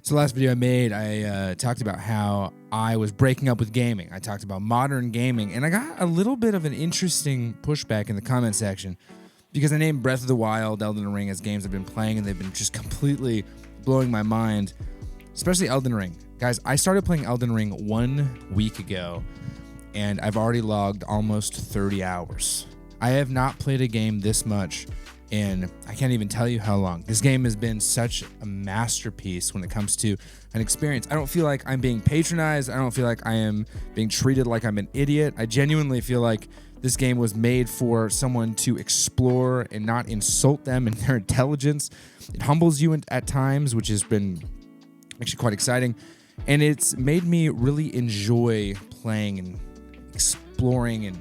So last video I made, I talked about how I was breaking up with gaming. I talked about modern gaming, and I got a little bit of an interesting pushback in the comment section because I named Breath of the Wild, Elden Ring as games I've been playing, and they've been just completely blowing my mind, especially Elden Ring. Guys, I started playing Elden Ring 1 week ago, and I've already logged almost 30 hours. I have not played a game this much in I can't even tell you how long. This game has been such a masterpiece when it comes to an experience. I don't feel like I'm being patronized. I don't feel like I am being treated like I'm an idiot. I genuinely feel like this game was made for someone to explore and not insult them and their intelligence. It humbles you at times, which has been actually quite exciting. And it's made me really enjoy playing and exploring and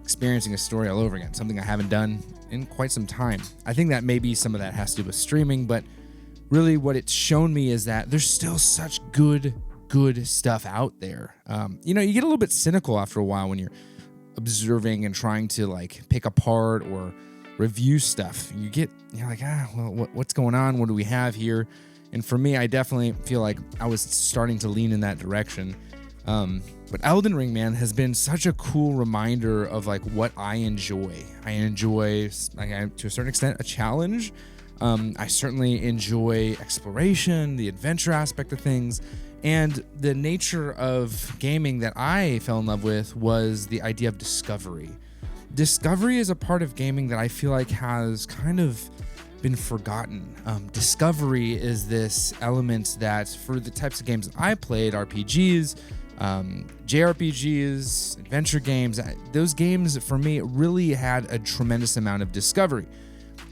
experiencing a story all over again, something I haven't done in quite some time. I think that maybe some of that has to do with streaming, but really what it's shown me is that there's still such good stuff out there. You get a little bit cynical after a while when you're observing and trying to like pick apart or review stuff. You're like, well, what's going on? What do we have here? And for me, I definitely feel like I was starting to lean in that direction. But Elden Ring, man, has been such a cool reminder of like what I enjoy. I enjoy, to a certain extent, a challenge. I certainly enjoy exploration, the adventure aspect of things, and the nature of gaming that I fell in love with was the idea of discovery. Discovery is a part of gaming that I feel like has kind of been forgotten. Discovery is this element that for the types of games I played, RPGs, JRPGs, adventure games, those games for me really had a tremendous amount of discovery.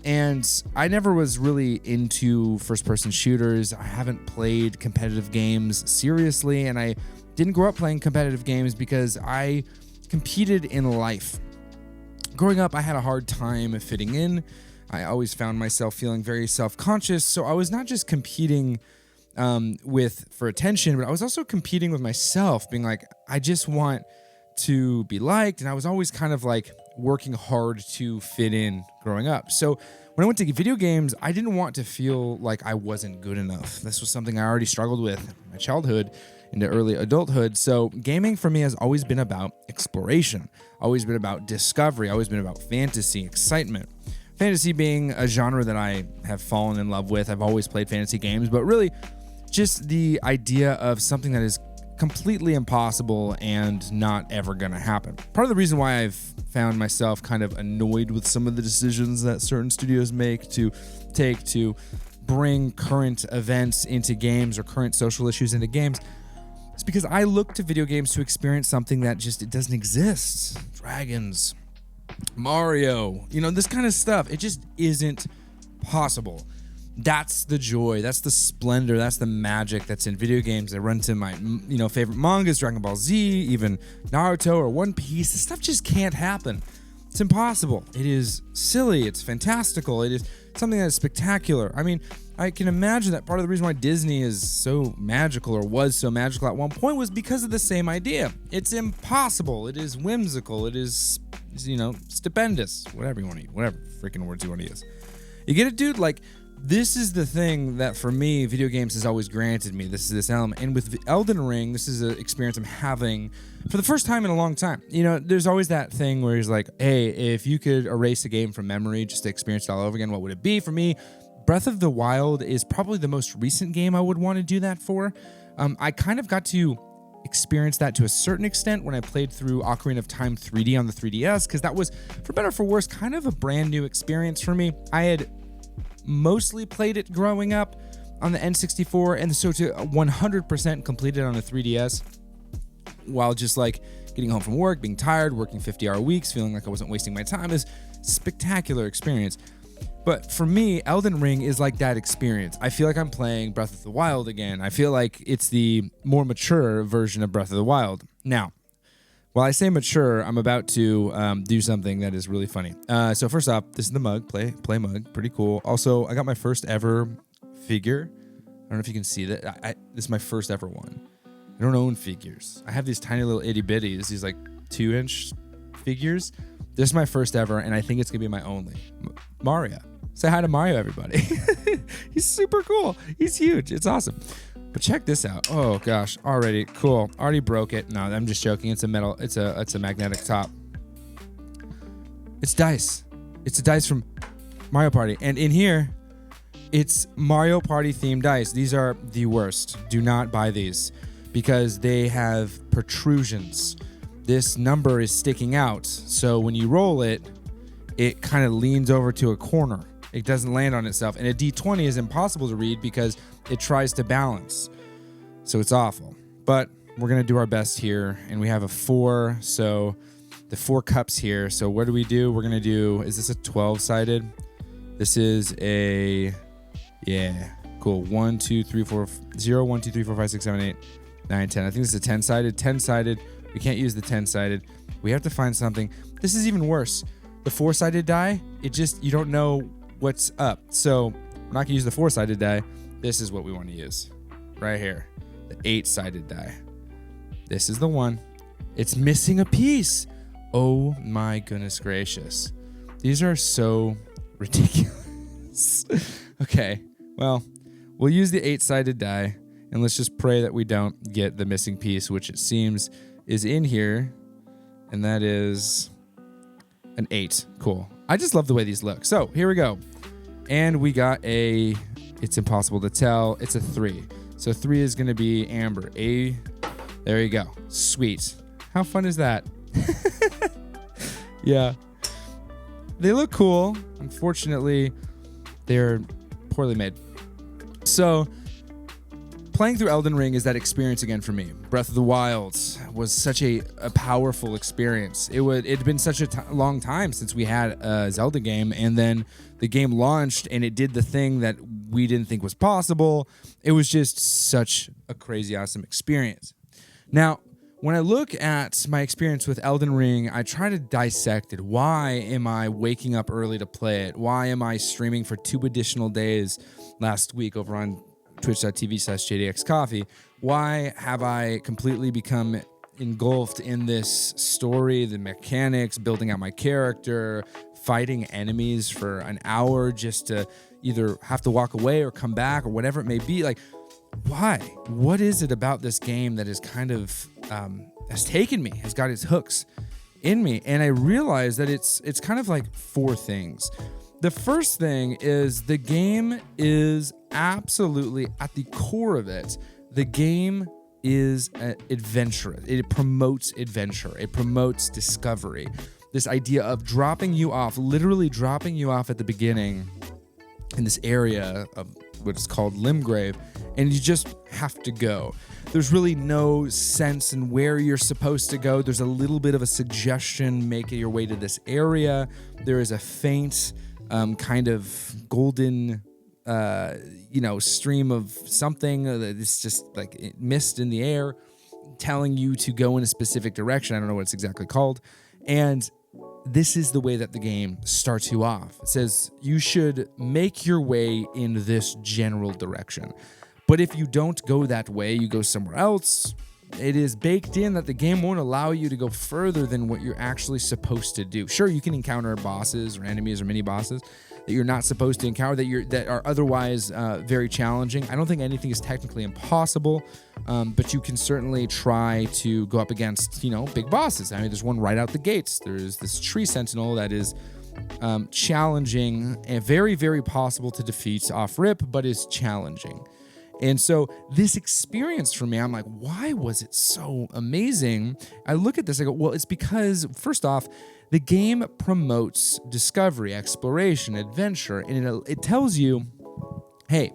And I never was really into first-person shooters. I haven't played competitive games seriously, and I didn't grow up playing competitive games because I competed in life. Growing up, I had a hard time fitting in. I always found myself feeling very self-conscious, so I was not just competing for attention, but I was also competing with myself, being like, I just want to be liked, and I was always kind of like working hard to fit in growing up. So when I went to video games, I didn't want to feel like I wasn't good enough. This was something I already struggled with in my childhood into early adulthood. So gaming for me has always been about exploration, always been about discovery, always been about fantasy, excitement. Fantasy being a genre that I have fallen in love with. I've always played fantasy games, but really just the idea of something that is completely impossible and not ever going to happen. Part of the reason why I've found myself kind of annoyed with some of the decisions that certain studios make to bring current events into games or current social issues into games is because I look to video games to experience something that it doesn't exist. Dragons, Mario, this kind of stuff. It just isn't possible. That's the joy, that's the splendor, that's the magic that's in video games. I run to my favorite mangas, Dragon Ball Z, even Naruto or One Piece. This stuff just can't happen. It's impossible. It is silly. It's fantastical. It is something that is spectacular. I mean, I can imagine that part of the reason why Disney is so magical or was so magical at one point was because of the same idea. It's impossible. It is whimsical. It is, stupendous. Whatever you want to use. Whatever freaking words you want to use. You get it, dude? Like, this is the thing that for me, video games has always granted me. This is this element. And with Elden Ring, this is an experience I'm having for the first time in a long time. There's always that thing where he's like, hey, if you could erase a game from memory just to experience it all over again, what would it be? For me, Breath of the Wild is probably the most recent game I would want to do that for. I kind of got to experience that to a certain extent when I played through Ocarina of Time 3D on the 3DS, because that was, for better or for worse, kind of a brand new experience for me. I had mostly played it growing up on the N64, and so to 100% complete it on the 3DS while just like getting home from work, being tired, working 50-hour weeks, feeling like I wasn't wasting my time is a spectacular experience. But for me, Elden Ring is like that experience. I feel like I'm playing Breath of the Wild again. I feel like it's the more mature version of Breath of the Wild. Now, while I say mature, I'm about to do something that is really funny. So first off, this is the mug, play mug, pretty cool. Also, I got my first ever figure. I don't know if you can see that. This is my first ever one. I don't own figures. I have these tiny little itty bitties, these like 2-inch figures. This is my first ever, and I think it's gonna be my only. Mario. Say hi to Mario, everybody. He's super cool. He's huge. It's awesome. But check this out. Oh gosh, already cool. Already broke it. No, I'm just joking. It's a metal. It's a magnetic top. It's dice. It's a dice from Mario Party, and in here, it's Mario Party themed dice. These are the worst. Do not buy these because they have protrusions. This number is sticking out, so when you roll it, it kind of leans over to a corner. It doesn't land on itself, and a D20 is impossible to read because it tries to balance. So it's awful. But we're going to do our best here, and we have a 4, so the 4 cups here. So what do? We're going to do, is this a 12-sided? This is a, yeah, cool. 1, 2, 3, 4, 0, 1, 2, 3, 4, 5, 6, 7, 8, 9, 10. I think this is a 10-sided. 10-sided. We can't use the 10-sided. We have to find something. This is even worse. The 4-sided die, you don't know what's up. So we're not going to use the 4-sided die. This is what we want to use right here. The 8-sided die. This is the one. It's missing a piece. Oh my goodness gracious. These are so ridiculous. Okay, well, we'll use the 8-sided die, and let's just pray that we don't get the missing piece, which it seems is in here, and that is an 8. Cool. I just love the way these look. So here we go. And we got it's impossible to tell. It's a 3. So 3 is going to be amber. There you go. Sweet. How fun is that? Yeah. They look cool. Unfortunately, they're poorly made. So playing through Elden Ring is that experience again for me. Breath of the Wild was such a powerful experience. It'd been such a long time since we had a Zelda game, and then the game launched and it did the thing that we didn't think was possible. It was just such a crazy awesome experience. Now, when I look at my experience with Elden Ring, I try to dissect it. Why am I waking up early to play it? Why am I streaming for 2 additional days last week over on twitch.tv/JDXCoffee? Why have I completely become engulfed in this story, the mechanics, building out my character, fighting enemies for an hour just to either have to walk away or come back or whatever it may be? Like, why? What is it about this game that is kind of has taken me, has got its hooks in me? And I realized that it's kind of like 4 things. The first thing is the game is absolutely at the core of it. The game is adventure. It promotes adventure. It promotes discovery. This idea of dropping you off, literally dropping you off at the beginning in this area of what's called Limgrave, and you just have to go. There's really no sense in where you're supposed to go. There's a little bit of a suggestion, make your way to this area. There is a faint kind of golden stream of something that's just like mist in the air telling you to go in a specific direction. I don't know what it's exactly called. And this is the way that the game starts you off. It says you should make your way in this general direction. But if you don't go that way, you go somewhere else, it is baked in that the game won't allow you to go further than what you're actually supposed to do. Sure, you can encounter bosses or enemies or mini bosses that you're not supposed to encounter, that are otherwise very challenging. I don't think anything is technically impossible, but you can certainly try to go up against, big bosses. I mean, there's one right out the gates. There's this tree sentinel that is challenging and very, very possible to defeat off rip, but is challenging. And so this experience for me, I'm like, why was it so amazing? I look at this, I go, well, it's because, first off, the game promotes discovery, exploration, adventure, and it tells you, hey,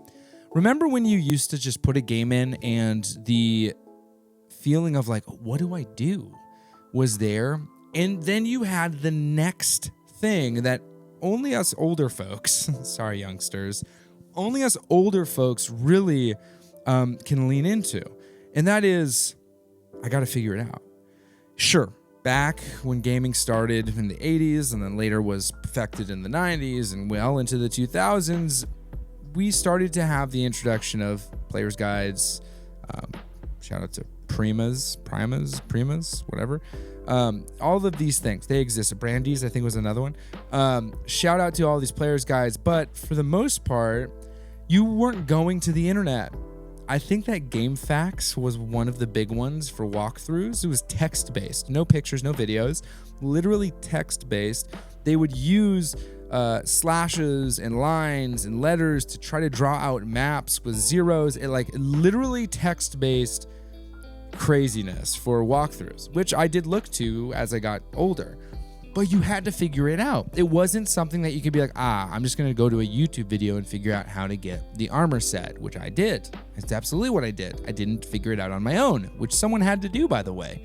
remember when you used to just put a game in and the feeling of like, what do I do was there? And then you had the next thing that only us older folks, sorry, youngsters, only us older folks really can lean into. And that is, I got to figure it out. Sure, back when gaming started in the 80s and then later was perfected in the 90s and well into the 2000s, we started to have the introduction of player's guides. Shout out to Primas, whatever. All of these things, they exist. Brandy's, I think, was another one. Shout out to all these player's guides, but for the most part, you weren't going to the internet. I think that GameFAQs was one of the big ones for walkthroughs. It was text-based, no pictures, no videos, literally text-based. They would use slashes and lines and letters to try to draw out maps with zeros. It like literally text-based craziness for walkthroughs, which I did look to as I got older. But you had to figure it out. It wasn't something that you could be like, I'm just going to go to a YouTube video and figure out how to get the armor set, which I did. It's absolutely what I did. I didn't figure it out on my own, which someone had to do, by the way.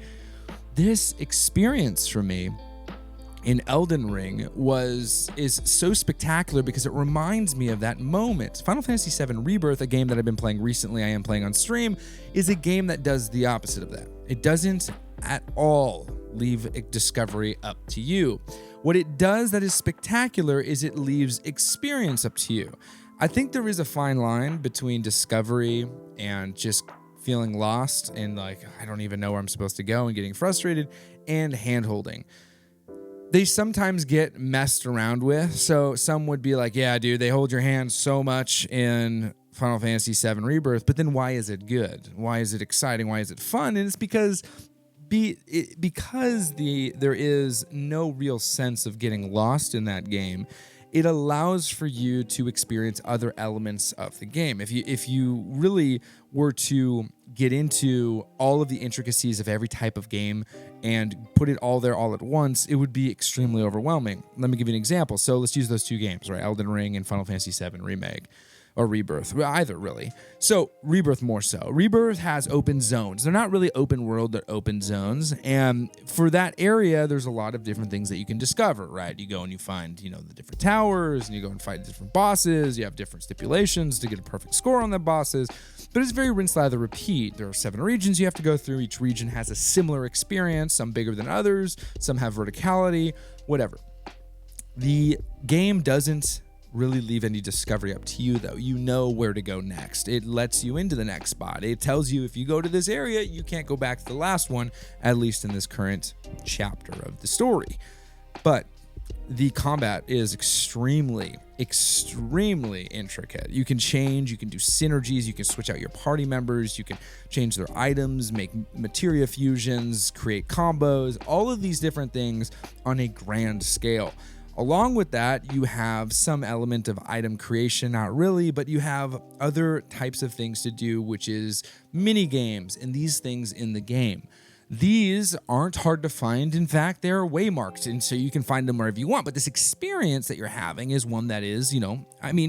This experience for me in Elden Ring is so spectacular because it reminds me of that moment. Final Fantasy VII Rebirth, a game that I've been playing recently, I am playing on stream, is a game that does the opposite of that. It doesn't at all leave discovery up to you. What it does that is spectacular is it leaves experience up to you. I think there is a fine line between discovery and just feeling lost and like, I don't even know where I'm supposed to go and getting frustrated, and handholding. They sometimes get messed around with. So some would be like, yeah, dude, they hold your hand so much in Final Fantasy VII Rebirth, but then why is it good? Why is it exciting? Why is it fun? And it's because there is no real sense of getting lost in that game. It allows for you to experience other elements of the game. If you really were to get into all of the intricacies of every type of game and put it all there all at once, it would be extremely overwhelming. Let me give you an example. So let's use those two games, right? Elden Ring and Final Fantasy VII Remake. Or Rebirth, either really. So Rebirth more so. Rebirth has open zones. They're not really open world, they're open zones. And for that area, there's a lot of different things that you can discover, right? You go and you find, the different towers, and you go and fight different bosses. You have different stipulations to get a perfect score on the bosses. But it's very rinse, lather, repeat. There are 7 regions you have to go through. Each region has a similar experience, some bigger than others, some have verticality, whatever. The game doesn't really leave any discovery up to you, though. You know where to go next. It lets you into the next spot. It tells you if you go to this area, you can't go back to the last one, at least in this current chapter of the story. But the combat is extremely intricate. You can change, you can do synergies, you can switch out your party members, you can change their items, make materia fusions, create combos, all of these different things on a grand scale. Along with that, you have some element of item creation, not really, but you have other types of things to do, which is mini games and these things in the game. These aren't hard to find. In fact, they're waymarked, and so you can find them wherever you want. But this experience that you're having is one that is,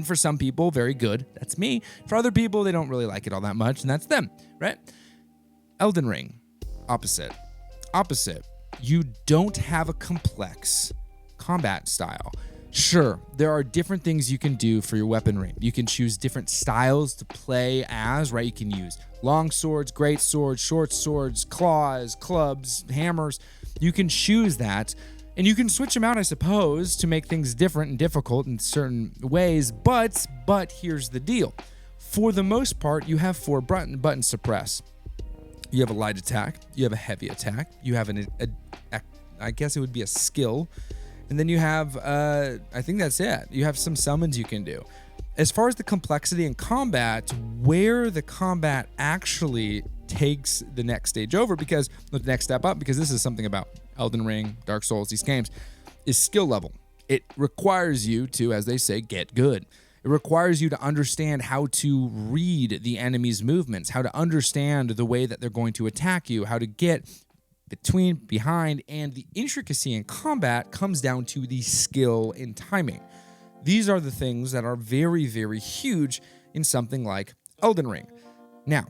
for some people, very good. That's me. For other people, they don't really like it all that much, and that's them, right? Elden Ring, opposite. You don't have a complex combat style. Sure, there are different things you can do for your weaponry. You can choose different styles to play as, right? You can use long swords, great swords, short swords, claws, clubs, hammers. You can choose that, and you can switch them out, I suppose, to make things different and difficult in certain ways, but here's the deal. For the most part, you have 4 buttons to press. You have a light attack, you have a heavy attack, you have I guess it would be a skill, and then you have, I think that's it. You have some summons you can do. As far as the complexity in combat, where the combat actually takes the next stage over, because the next step up, because this is something about Elden Ring, Dark Souls, these games, is skill level. It requires you to, as they say, get good. It requires you to understand how to read the enemy's movements, how to understand the way that they're going to attack you, how to get between, behind, and the intricacy in combat comes down to the skill and timing. These are the things that are very, very huge in something like Elden Ring. Now,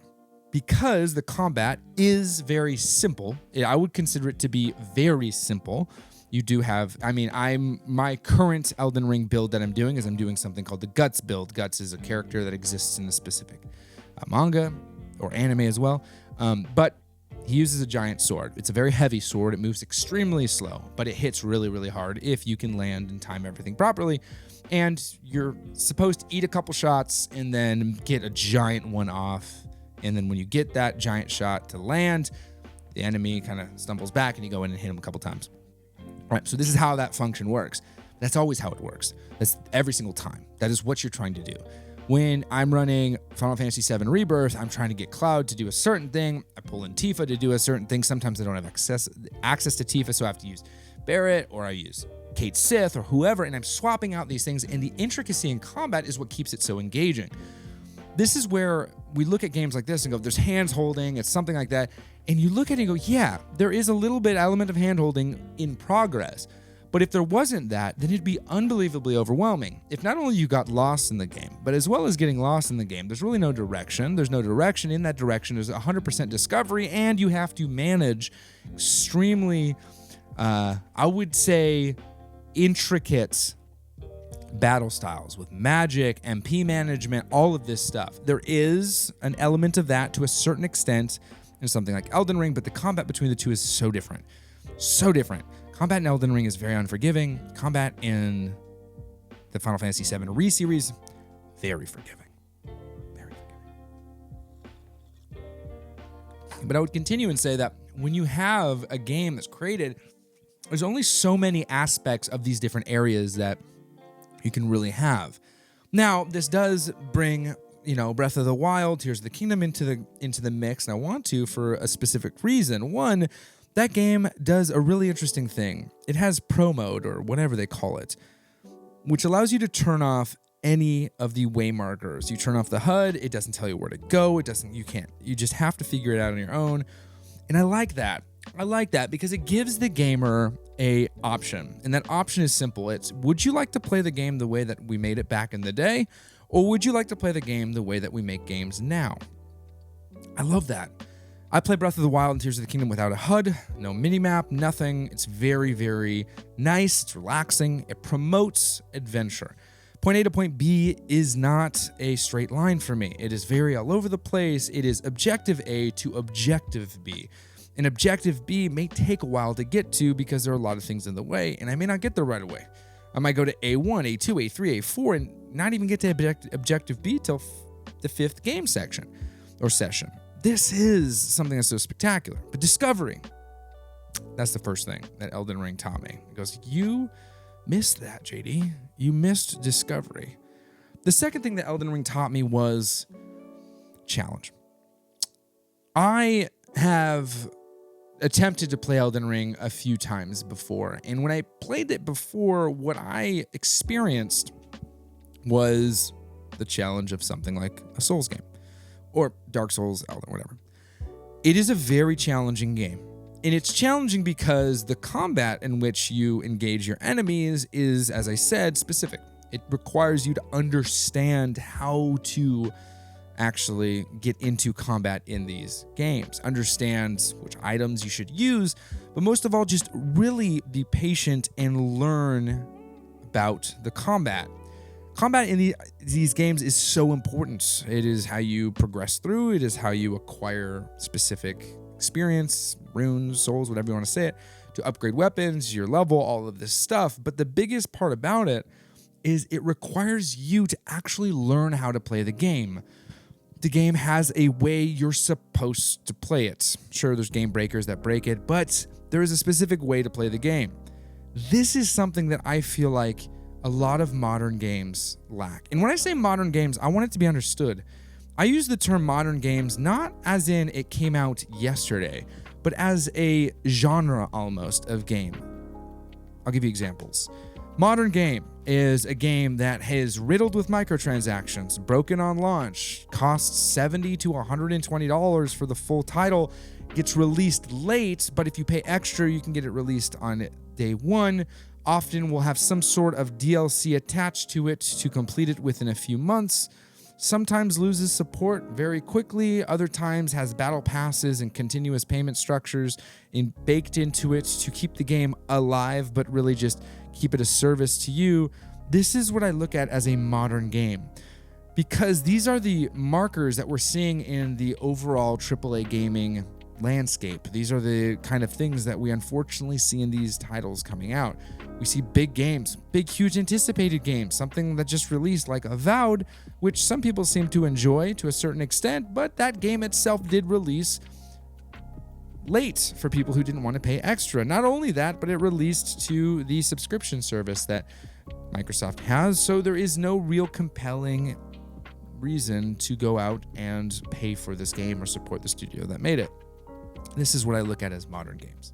because the combat is very simple, I would consider it to be very simple. You do have, my current Elden Ring build that I'm doing is I'm doing something called the Guts build. Guts is a character that exists in a specific manga or anime as well. But he uses a giant sword. It's a very heavy sword. It moves extremely slow, but it hits really, really hard if you can land and time everything properly. And you're supposed to eat a couple shots and then get a giant one off. And then when you get that giant shot to land, the enemy kind of stumbles back and you go in and hit him a couple times. All right, so this is how that function works. That's always how it works. That's every single time. That is what you're trying to do. When I'm running Final Fantasy VII Rebirth, I'm trying to get Cloud to do a certain thing. I pull in Tifa to do a certain thing. Sometimes I don't have access to Tifa, so I have to use Barrett, or I use Kate Sith, or whoever, and I'm swapping out these things, and the intricacy in combat is what keeps it so engaging. This is where we look at games like this and go, there's hands holding, it's something like that, and you look at it and go, yeah, there is a little bit element of hand holding in progress. But if there wasn't that, then it'd be unbelievably overwhelming. If not only you got lost in the game, but as well as getting lost in the game, there's really no direction. There's no direction. In that direction, there's 100% discovery, and you have to manage extremely, I would say, intricate battle styles with magic, MP management, all of this stuff. There is an element of that to a certain extent in something like Elden Ring, but the combat between the two is so different. So different. Combat in Elden Ring is very unforgiving. Combat in the Final Fantasy VII Re-series, very forgiving. Very forgiving. But I would continue and say that when you have a game that's created, there's only so many aspects of these different areas that you can really have. Now, this does bring, Breath of the Wild, Tears of the Kingdom into the mix, and I want to for a specific reason. One, that game does a really interesting thing. It has pro mode, or whatever they call it, which allows you to turn off any of the way markers. You turn off the HUD, it doesn't tell you where to go, you just have to figure it out on your own. And I like that. I like that because it gives the gamer a option. And that option is simple. It's, would you like to play the game the way that we made it back in the day? Or would you like to play the game the way that we make games now? I love that. I play Breath of the Wild and Tears of the Kingdom without a HUD, no minimap, nothing. It's very, very nice. It's relaxing. It promotes adventure. Point A to point B is not a straight line for me. It is very all over the place. It is objective A to objective B. And objective B may take a while to get to because there are a lot of things in the way, and I may not get there right away. I might go to A1, A2, A3, A4, and not even get to objective B till the 5th game section or session. This is something that's so spectacular. But discovery, that's the first thing that Elden Ring taught me. It goes, you missed that, JD. You missed discovery. The second thing that Elden Ring taught me was challenge. I have attempted to play Elden Ring a few times before, and when I played it before, what I experienced was the challenge of something like a Souls game. Or Dark Souls, Elden, whatever. It is a very challenging game. And it's challenging because the combat in which you engage your enemies is, as I said, specific. It requires you to understand how to actually get into combat in these games. Understand which items you should use, but most of all, just really be patient and learn about the combat. Combat in these games is so important. It is how you progress through. It is how you acquire specific experience, runes, souls, whatever you want to say it, to upgrade weapons, your level, all of this stuff. But the biggest part about it is it requires you to actually learn how to play the game. The game has a way you're supposed to play it. Sure, there's game breakers that break it, but there is a specific way to play the game. This is something that I feel like a lot of modern games lack. And when I say modern games, I want it to be understood. I use the term modern games not as in it came out yesterday, but as a genre almost of game. I'll give you examples. Modern game is a game that is riddled with microtransactions, broken on launch, costs $70 to $120 for the full title, gets released late, but if you pay extra, you can get it released on day one. Often will have some sort of DLC attached to it to complete it within a few months. Sometimes loses support very quickly. Other times has battle passes and continuous payment structures baked into it to keep the game alive, but really just keep it a service to you. This is what I look at as a modern game, because these are the markers that we're seeing in the overall AAA gaming landscape. These are the kind of things that we unfortunately see in these titles coming out. We see big games, big, huge anticipated games, something that just released like Avowed, which some people seem to enjoy to a certain extent, but that game itself did release late for people who didn't want to pay extra. Not only that, but it released to the subscription service that Microsoft has, so there is no real compelling reason to go out and pay for this game or support the studio that made it. This is what I look at as modern games.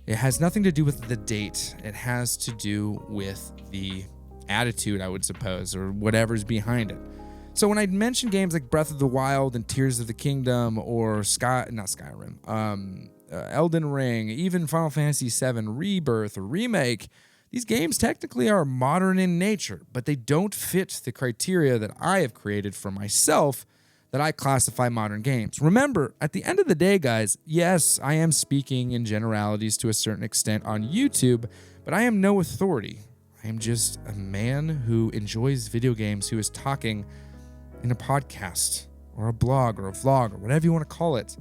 It has nothing to do with the date. It has to do with the attitude, I would suppose, or whatever's behind it. So when I mention games like Breath of the Wild and Tears of the Kingdom or Elden Ring, even Final Fantasy VII Rebirth or Remake, these games technically are modern in nature, but they don't fit the criteria that I have created for myself that I classify modern games. Remember, at the end of the day, guys, yes, I am speaking in generalities to a certain extent on YouTube, but I am no authority. I am just a man who enjoys video games, who is talking in a podcast or a blog or a vlog or whatever you want to call it.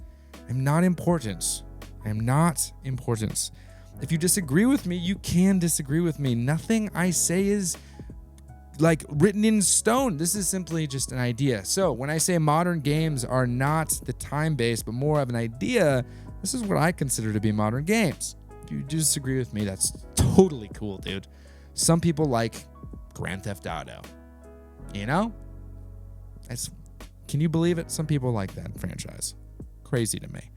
I'm not important. I am not important. If you disagree with me, you can disagree with me. Nothing I say is like written in stone. This is simply just an idea. So when I say modern games are not the time-based, but more of an idea, this is what I consider to be modern games. If you disagree with me, that's totally cool, dude. Some people like Grand Theft Auto. You know? Can you believe it? Some people like that franchise. Crazy to me.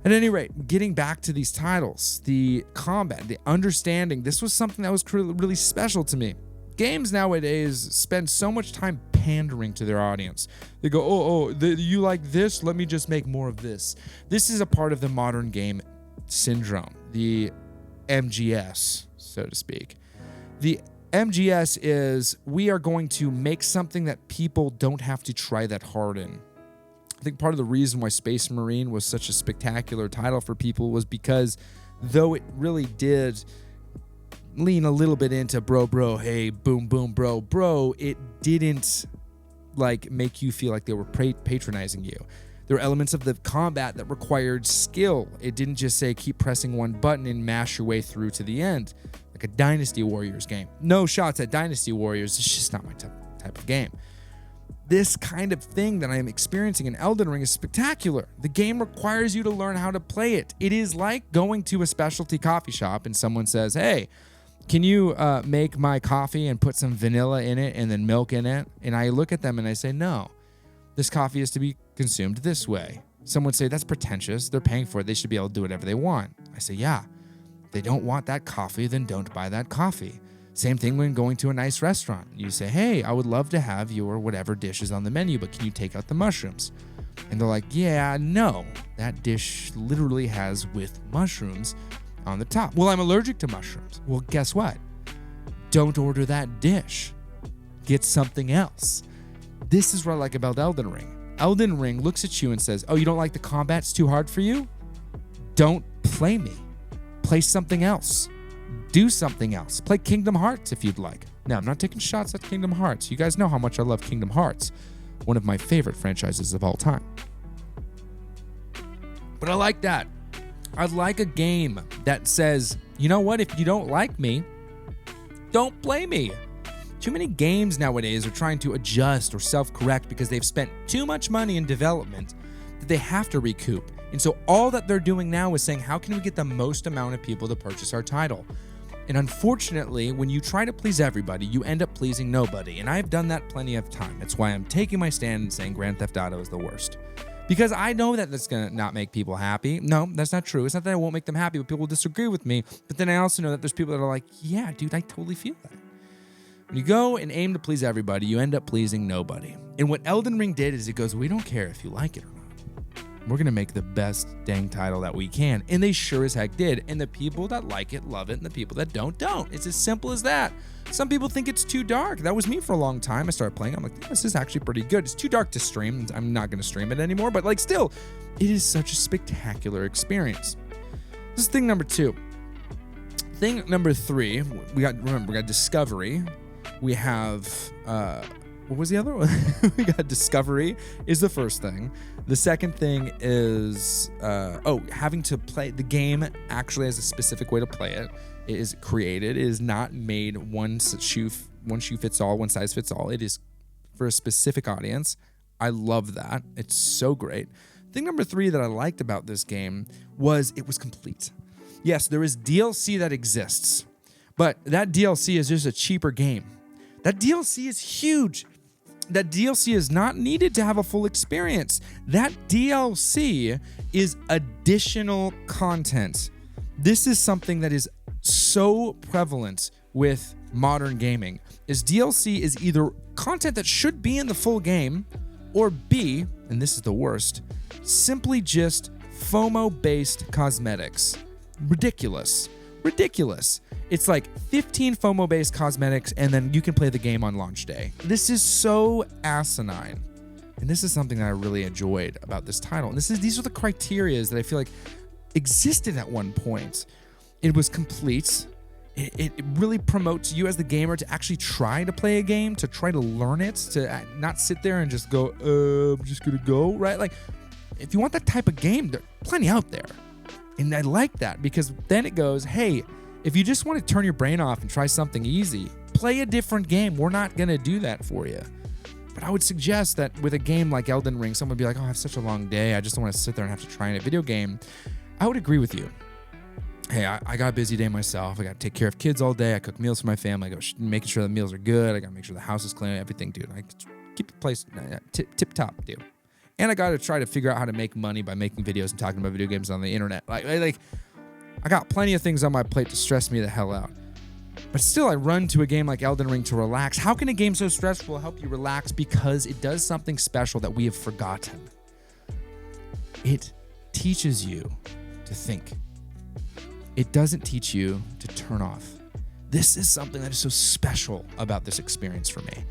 At any rate, getting back to these titles, the combat, the understanding, this was something that was really special to me. Games nowadays spend so much time pandering to their audience. They go, you like this? Let me just make more of this. This is a part of the modern game syndrome, the MGS, so to speak. The MGS is we are going to make something that people don't have to try that hard in. I think part of the reason why Space Marine was such a spectacular title for people was because though it really did lean a little bit into bro, hey, boom, bro, it didn't like make you feel like they were patronizing you. There were elements of the combat that required skill. It didn't just say keep pressing one button and mash your way through to the end, like a Dynasty Warriors game. No shots at Dynasty Warriors. It's just not my type of game. This kind of thing that I am experiencing in Elden Ring is spectacular. The game requires you to learn how to play it. It is like going to a specialty coffee shop and someone says, hey, can you make my coffee and put some vanilla in it and then milk in it? And I look at them and I say, no, this coffee is to be consumed this way. Someone would say, that's pretentious. They're paying for it. They should be able to do whatever they want. I say, yeah, if they don't want that coffee, then don't buy that coffee. Same thing when going to a nice restaurant. You say, hey, I would love to have your whatever dish is on the menu, but can you take out the mushrooms? And they're like, yeah, no, that dish literally has with mushrooms on the top. Well, I'm allergic to mushrooms. Well, guess what? Don't order that dish. Get something else. This is what I like about Elden Ring. Elden Ring looks at you and says, oh, you don't like the combat? It's too hard for you? Don't play me. Play something else. Do something else. Play Kingdom Hearts if you'd like. Now, I'm not taking shots at Kingdom Hearts. You guys know how much I love Kingdom Hearts. One of my favorite franchises of all time. But I like that. I like a game that says, you know what? If you don't like me, don't play me. Too many games nowadays are trying to adjust or self-correct because they've spent too much money in development that they have to recoup. And so all that they're doing now is saying, how can we get the most amount of people to purchase our title? And unfortunately, when you try to please everybody, you end up pleasing nobody. And I've done that plenty of time. That's why I'm taking my stand and saying Grand Theft Auto is the worst. Because I know that that's going to not make people happy. No, that's not true. It's not that I won't make them happy, but people will disagree with me. But then I also know that there's people that are like, yeah, dude, I totally feel that. When you go and aim to please everybody, you end up pleasing nobody. And what Elden Ring did is it goes, we don't care if you like it or not. We're going to make the best dang title that we can. And they sure as heck did. And the people that like it, love it. And the people that don't. It's as simple as that. Some people think it's too dark. That was me for a long time. I started playing. I'm like, this is actually pretty good. It's too dark to stream. I'm not going to stream it anymore. But like still, it is such a spectacular experience. This is thing number 2. Thing number 3, we got Discovery. We have, what was the other one? We got Discovery is the first thing. The second thing is, having to play the game actually has a specific way to play it. It is created. It is not made one shoe fits all, one size fits all. It is for a specific audience. I love that. It's so great. Thing number 3 that I liked about this game was it was complete. Yes, there is DLC that exists, but that DLC is just a cheaper game. That DLC is huge. that DLC is not needed to have a full experience. That DLC is additional content. This is something that is so prevalent with modern gaming, is DLC is either content that should be in the full game, or B, and this is the worst, simply just FOMO-based cosmetics. Ridiculous. It's like 15 FOMO-based cosmetics, and then you can play the game on launch day. This is so asinine. And this is something that I really enjoyed about this title. And these are the criterias that I feel like existed at one point. It was complete. It really promotes you as the gamer to actually try to play a game, to try to learn it, to not sit there and just go, I'm just gonna go, right? Like, if you want that type of game, there's plenty out there. And I like that, because then it goes, hey, if you just want to turn your brain off and try something easy, play a different game. We're not gonna do that for you. But I would suggest that with a game like Elden Ring, someone would be like, oh, I have such a long day, I just don't want to sit there and have to try in a video game. I would agree with you. Hey, I got a busy day myself. I got to take care of kids all day. I cook meals for my family. I go making sure the meals are good. I got to make sure the house is clean, everything, dude. I keep the place tip top, dude. And I got to try to figure out how to make money by making videos and talking about video games on the internet. Like I got plenty of things on my plate to stress me the hell out. But still, I run to a game like Elden Ring to relax. How can a game so stressful help you relax? Because it does something special that we have forgotten. It teaches you to think. It doesn't teach you to turn off. This is something that is so special about this experience for me.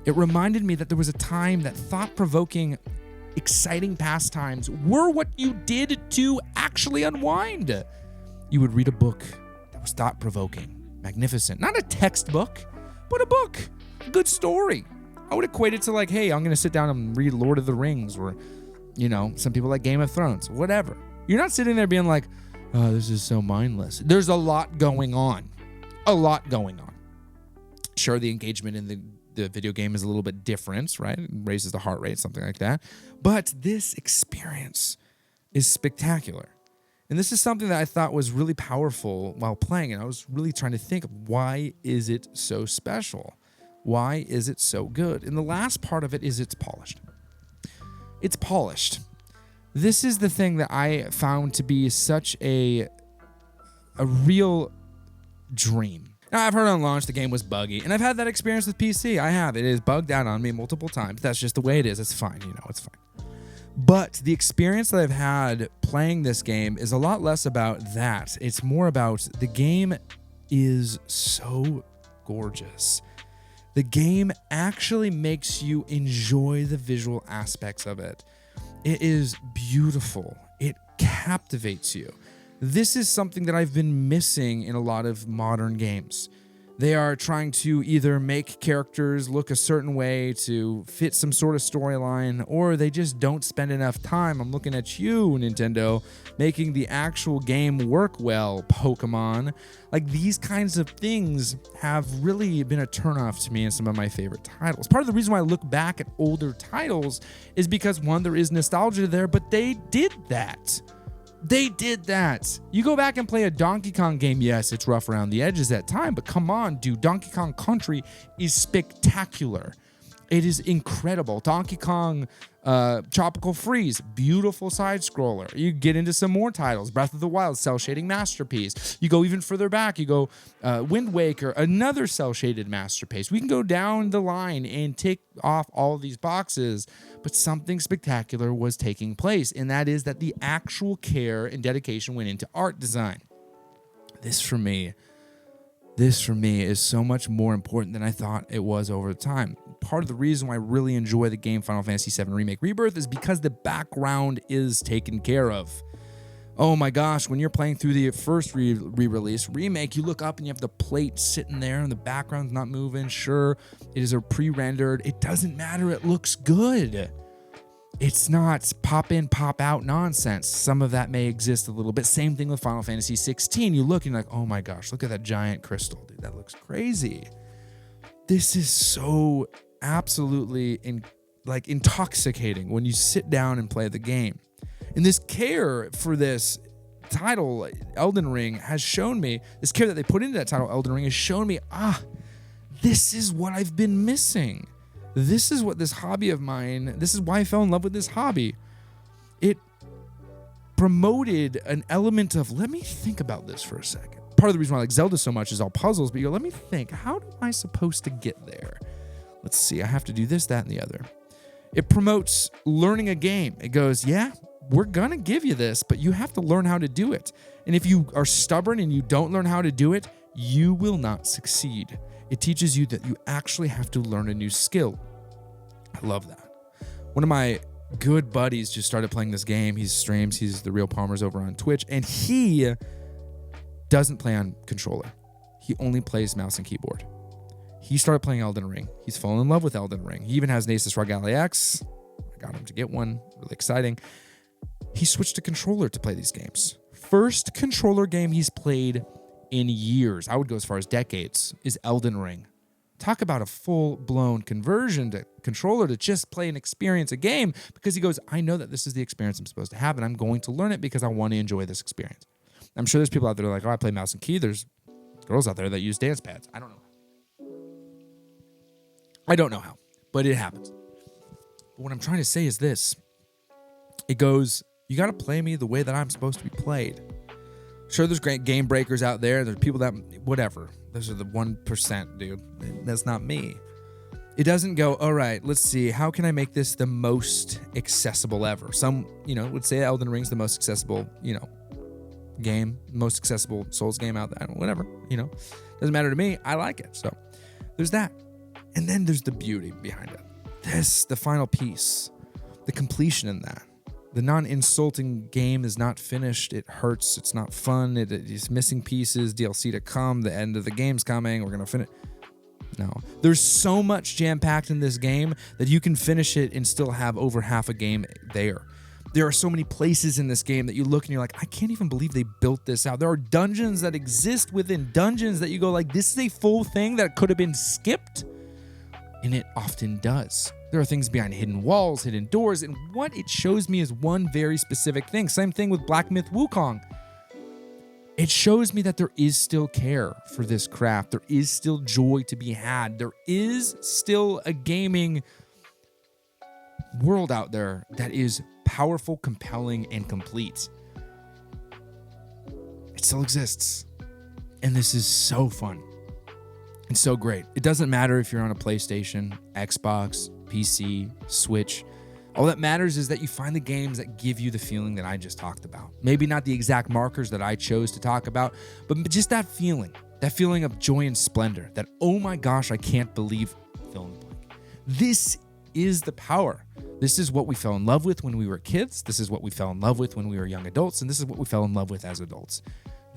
It reminded me that there was a time that thought-provoking, exciting pastimes were what you did to actually unwind. You would read a book that was thought-provoking, magnificent. Not a textbook, but a book. A good story. I would equate it to like, hey, I'm going to sit down and read Lord of the Rings, or, you know, some people like Game of Thrones, whatever. You're not sitting there being like, oh, this is so mindless. There's a lot going on. Sure, the engagement in the video game is a little bit different, right? It raises the heart rate, something like that. But this experience is spectacular. And this is something that I thought was really powerful while playing. And I was really trying to think, why is it so special? Why is it so good? And the last part of it is it's polished. It's polished. This is the thing that I found to be such a real dream. Now, I've heard on launch the game was buggy, and I've had that experience with PC. I have. It is bugged out on me multiple times. That's just the way it is. It's fine. It's fine. But the experience that I've had playing this game is a lot less about that. It's more about the game is so gorgeous. The game actually makes you enjoy the visual aspects of it. It is beautiful. It captivates you. This is something that I've been missing in a lot of modern games. They are trying to either make characters look a certain way to fit some sort of storyline, or they just don't spend enough time. I'm looking at you, Nintendo, making the actual game work well, Pokemon. Like, these kinds of things have really been a turnoff to me in some of my favorite titles. Part of the reason why I look back at older titles is because, one, there is nostalgia there, but they did that. They did that. You go back and play a Donkey Kong game. Yes, it's rough around the edges at time, but come on, dude. Donkey Kong Country is spectacular. It is incredible. Donkey Kong Tropical Freeze, beautiful side scroller. You get into some more titles. Breath of the Wild, cell shading masterpiece. You go even further back. You go Wind Waker, another cell shaded masterpiece. We can go down the line and tick off all of these boxes. But something spectacular was taking place, and that is that the actual care and dedication went into art design. This for me is so much more important than I thought it was over time. Part of the reason why I really enjoy the game Final Fantasy VII Remake Rebirth is because the background is taken care of. Oh my gosh, when you're playing through the first re-release, remake, you look up and you have the plate sitting there and the background's not moving. Sure, it is a pre-rendered. It doesn't matter. It looks good. It's not pop in, pop out nonsense. Some of that may exist a little bit. Same thing with Final Fantasy 16. You look and you're like, oh my gosh, look at that giant crystal, dude. That looks crazy. This is so absolutely intoxicating when you sit down and play the game. And this care for this title, Elden Ring, has shown me, this care that they put into that title, Elden Ring, has shown me, this is what I've been missing. This is what this hobby of mine, this is why I fell in love with this hobby. It promoted an element of, let me think about this for a second. Part of the reason why I like Zelda so much is all puzzles, but you go, let me think, how am I supposed to get there? Let's see, I have to do this, that, and the other. It promotes learning a game. It goes, yeah, we're going to give you this, but you have to learn how to do it. And if you are stubborn and you don't learn how to do it, you will not succeed. It teaches you that you actually have to learn a new skill. I love that. One of my good buddies just started playing this game. He streams. He's the Real Palmers over on Twitch, and he doesn't play on controller. He only plays mouse and keyboard. He started playing Elden Ring. He's fallen in love with Elden Ring. He even has an Asus ROG Ally X. I got him to get one. Really exciting. He switched to controller to play these games. First controller game he's played in years, I would go as far as decades, is Elden Ring. Talk about a full-blown conversion to controller to just play and experience a game, because he goes, I know that this is the experience I'm supposed to have, and I'm going to learn it because I want to enjoy this experience. I'm sure there's people out there that are like, oh, I play mouse and key. There's girls out there that use dance pads. I don't know how, but it happens. But what I'm trying to say is this. It goes, you got to play me the way that I'm supposed to be played. Sure, there's great game breakers out there. There's people that, whatever. Those are the 1%, dude. That's not me. It doesn't go, all right, let's see, how can I make this the most accessible ever? Some, would say Elden Ring's the most accessible, game, most accessible Souls game out there. Whatever, Doesn't matter to me. I like it. So there's that. And then there's the beauty behind it. The final piece, the completion in that. The non-insulting game is not finished. It hurts. It's not fun. It's missing pieces. DLC to come. The end of the game's coming. We're going to finish. No. There's so much jam-packed in this game that you can finish it and still have over half a game there. There are so many places in this game that you look and you're like, I can't even believe they built this out. There are dungeons that exist within dungeons that you go like, this is a full thing that could have been skipped. And it often does. There are things behind hidden walls, hidden doors, and what it shows me is one very specific thing. Same thing with Black Myth Wukong. It shows me that there is still care for this craft. There is still joy to be had. There is still a gaming world out there that is powerful, compelling, and complete. It still exists. And this is so fun. And so great. It doesn't matter if you're on a PlayStation, Xbox, PC, Switch. All that matters is that you find the games that give you the feeling that I just talked about. Maybe not the exact markers that I chose to talk about, but just that feeling of joy and splendor, that, oh my gosh, I can't believe fill in the blank. This is the power. This is what we fell in love with when we were kids. This is what we fell in love with when we were young adults. And this is what we fell in love with as adults.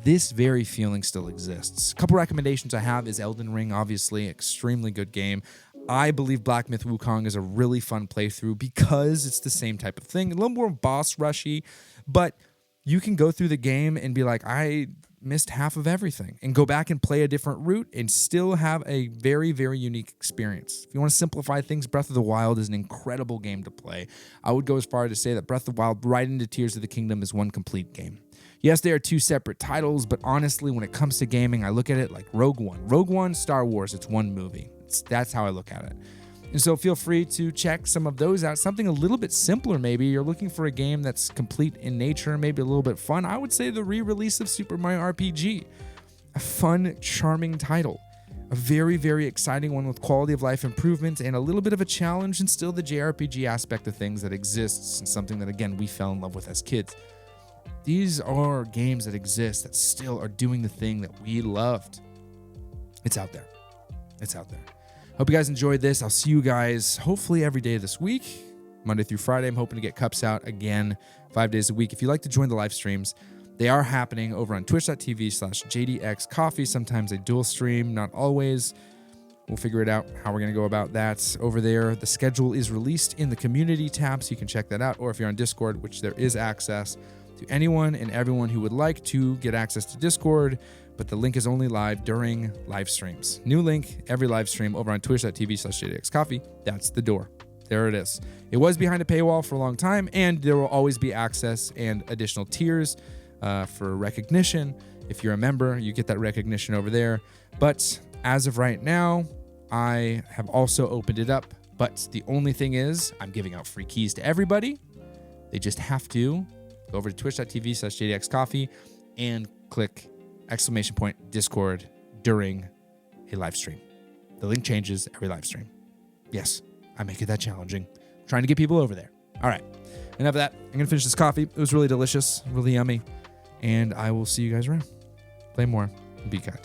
This very feeling still exists. A couple recommendations I have is Elden Ring, obviously, extremely good game. I believe Black Myth Wukong is a really fun playthrough because it's the same type of thing. A little more boss rushy, but you can go through the game and be like, I missed half of everything, and go back and play a different route and still have a very, very unique experience. If you want to simplify things, Breath of the Wild is an incredible game to play. I would go as far as to say that Breath of the Wild right into Tears of the Kingdom is one complete game. Yes, they are two separate titles, but honestly, when it comes to gaming, I look at it like Rogue One. Rogue One, Star Wars, it's one movie. That's how I look at it. And so feel free to check some of those out. Something a little bit simpler, maybe. You're looking for a game that's complete in nature, maybe a little bit fun. I would say the re-release of Super Mario RPG. A fun, charming title. A very, very exciting one with quality of life improvements and a little bit of a challenge, and still the JRPG aspect of things that exists, and something that, again, we fell in love with as kids. These are games that exist that still are doing the thing that we loved. It's out there. It's out there. Hope you guys enjoyed this. I'll see you guys hopefully every day this week, Monday through Friday. I'm hoping to get cups out again 5 days a week. If you'd like to join the live streams, they are happening over on twitch.tv/JDXCoffee. Sometimes I dual stream, not always. We'll figure it out how we're going to go about that over there. The schedule is released in the community tab, so you can check that out. Or if you're on Discord, which there is access to anyone and everyone who would like to get access to Discord, but the link is only live during live streams. New link every live stream over on twitch.tv/JDXCoffee. That's the door. There it is. It was behind a paywall for a long time, and there will always be access and additional tiers for recognition. If you're a member, you get that recognition over there. But as of right now, I have also opened it up But the only thing is, I'm giving out free keys to everybody. They just have to go over to twitch.tv/JDXCoffee and click !Discord during a live stream. The link changes every live stream. Yes, I make it that challenging. I'm trying to get people over there. All right, enough of that. I'm going to finish this coffee. It was really delicious, really yummy. And I will see you guys around. Play more and be kind.